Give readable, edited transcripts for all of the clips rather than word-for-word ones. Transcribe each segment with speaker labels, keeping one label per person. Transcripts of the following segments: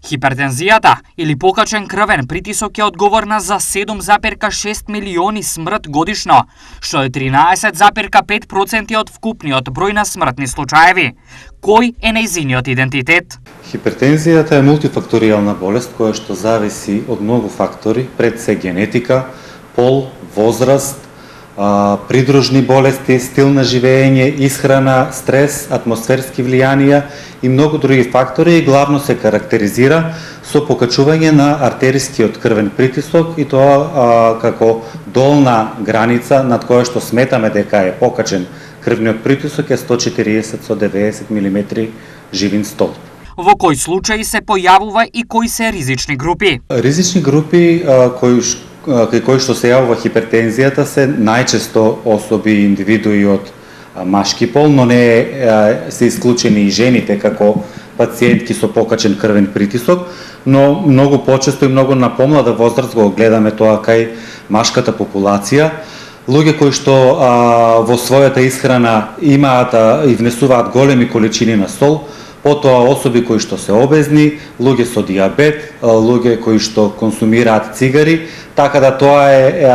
Speaker 1: Хипертензијата или покачен крвен притисок е одговорна за 7,6 милиони смрт годишно, што е 13,5% од вкупниот број на смртни случаеви. Кој е нејзиниот идентитет?
Speaker 2: Хипертензијата е мултифакторијална болест која што зависи од многу фактори, пред се генетика, пол, возраст, придружни болести, стил на живење, исхрана, стрес, атмосферски влијанија и многу други фактори и главно се карактеризира со покачување на артерискиот крвен притисок и тоа како долна граница над која што сметаме дека е покачен крвниот притисок е 140 со 90 мм живин столб.
Speaker 1: Во кој случаи се појавува и кои се ризични групи?
Speaker 2: Ризични групи кај кои што се јавува хипертензијата се најчесто особи и индивидуи од машки пол, но не се исклучени и жените како пациентки со покачен крвен притисок, но многу почесто и многу на помлада возраст го гледаме тоа кај машката популација. Луѓе кои што во својата исхрана имаат и внесуваат големи количини на сол, потоа особи кои што се обезни, луѓе со диабет, луѓе кои што консумираат цигари, така да тоа е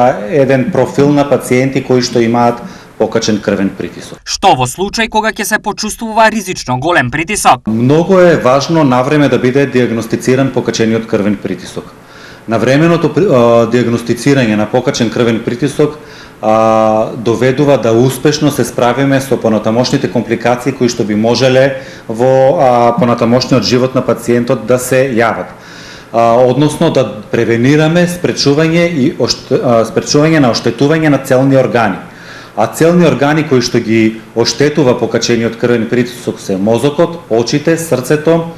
Speaker 2: еден профил на пациенти кои што имаат покачен крвен притисок.
Speaker 1: Што во случај кога ќе се почувствува ризично голем притисок?
Speaker 2: Многу е важно навреме да биде диагностициран покачениот крвен притисок. Навременото диагностицирање на покачен крвен притисок доведува да успешно се справиме со понатамошните компликации кои што би можеле во понатамошниот живот на пациентот да се јават. Односно да превенираме спречување на оштетување на целни органи. А целни органи кои што ги оштетува покачениот крвен притисок се мозокот, очите, срцето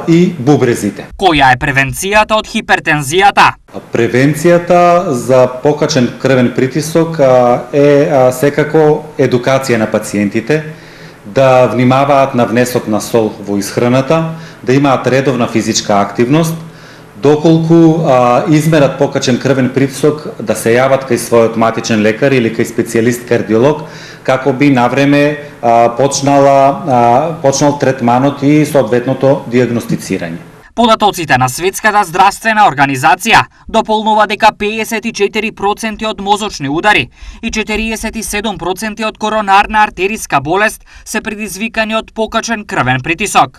Speaker 2: и бубрезите.
Speaker 1: Која е превенцијата од хипертензијата?
Speaker 2: Превенцијата за покачен крвен притисок е секако едукација на пациентите, да внимаваат на внесот на сол во исхраната, да имаат редовна физичка активност, доколку измерат покачен крвен притисок да се јават кај својот матичен лекар или кај специјалист кардиолог, како би навреме почнал третманот и соодветното диагностицирање.
Speaker 1: Податоците на Светската здравствена организација дополнува дека 54% од мозочни удари и 47% од коронарна артериска болест се предизвикани од покачен крвен притисок.